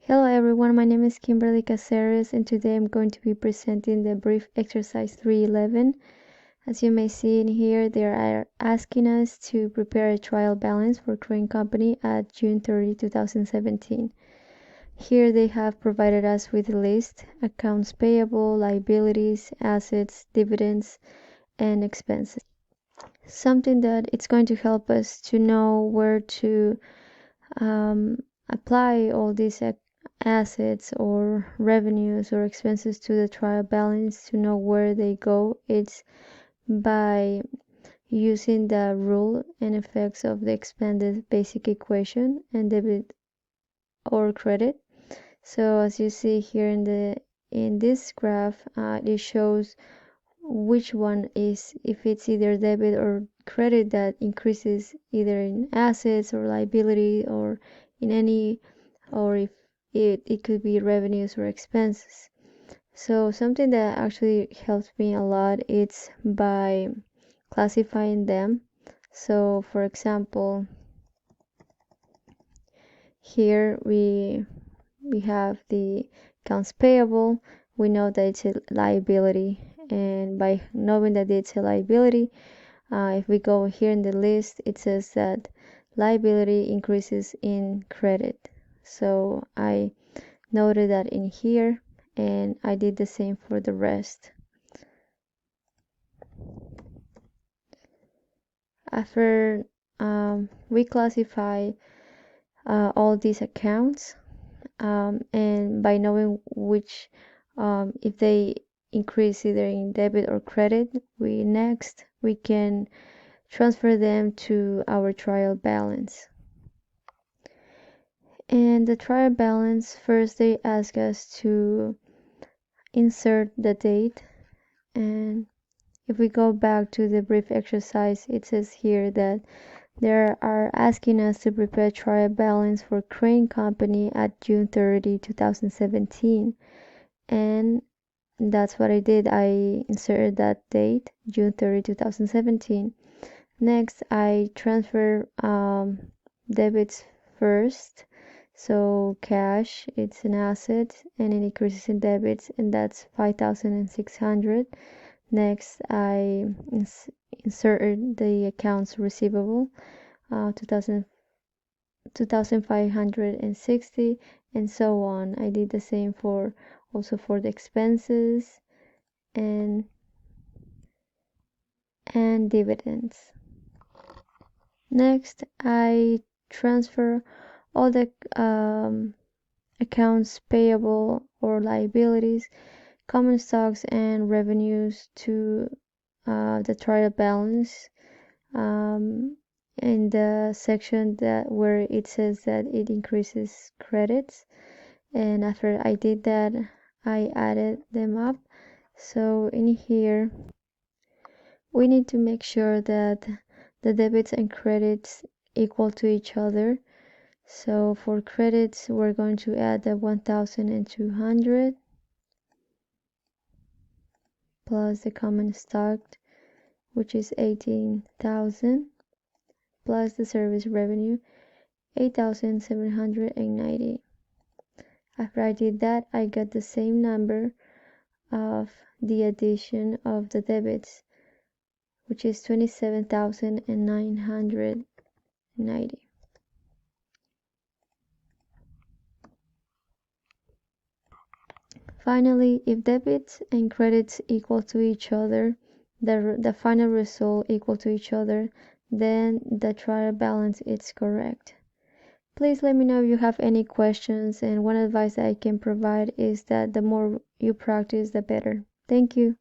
Hello everyone, my name is Kimberly Caceres and today I'm going to be presenting the brief exercise 311. As you may see in here, they are asking us to prepare a trial balance for Crane Company at June 30, 2017. Here they have provided us with a list: accounts payable, liabilities, assets, dividends, and expenses. Something that it's going to help us to know where to apply all these assets or revenues or expenses to the trial balance, to know where they go. It's by using the rule and effects of the expanded basic equation and debit or credit. So as you see here in this graph, it shows which one is, if it's either debit or credit, that increases either in assets or liability or in any, or if it could be revenues or expenses. So something that actually helps me a lot, it's by classifying them. So for example, here we have the accounts payable. We know that it's a liability, and by knowing that it's a liability, if we go here in the list, it says that liability increases in credit. So I noted that in here, and I did the same for the rest. After we classify all these accounts, and by knowing which, if they increase either in debit or credit, we can transfer them to our trial balance. And the trial balance, first they ask us to insert the date, and if we go back to the brief exercise, it says here that they are asking us to prepare trial balance for Crane Company at June 30, 2017, and that's what I did. I inserted that date, June 30, 2017. Next, I transfer debits first. So cash, it's an asset, and it increases in debits, and that's 5,600. Next, I inserted the accounts receivable, 2,560, and so on. I did the same for also for the expenses and dividends. Next, I transfer all the accounts payable or liabilities, common stocks, and revenues to the trial balance, in the section where it says that it increases credits. And after I did that, I added them up. So in here, we need to make sure that the debits and credits equal to each other. So for credits, we're going to add the 1,200 plus the common stock, which is 18,000, plus the service revenue, 8,790. After I did that, I got the same number of the addition of the debits, which is 27,990. Finally, if debits and credits equal to each other, the final result equal to each other, then the trial balance is correct. Please let me know if you have any questions, and one advice that I can provide is that the more you practice, the better. Thank you.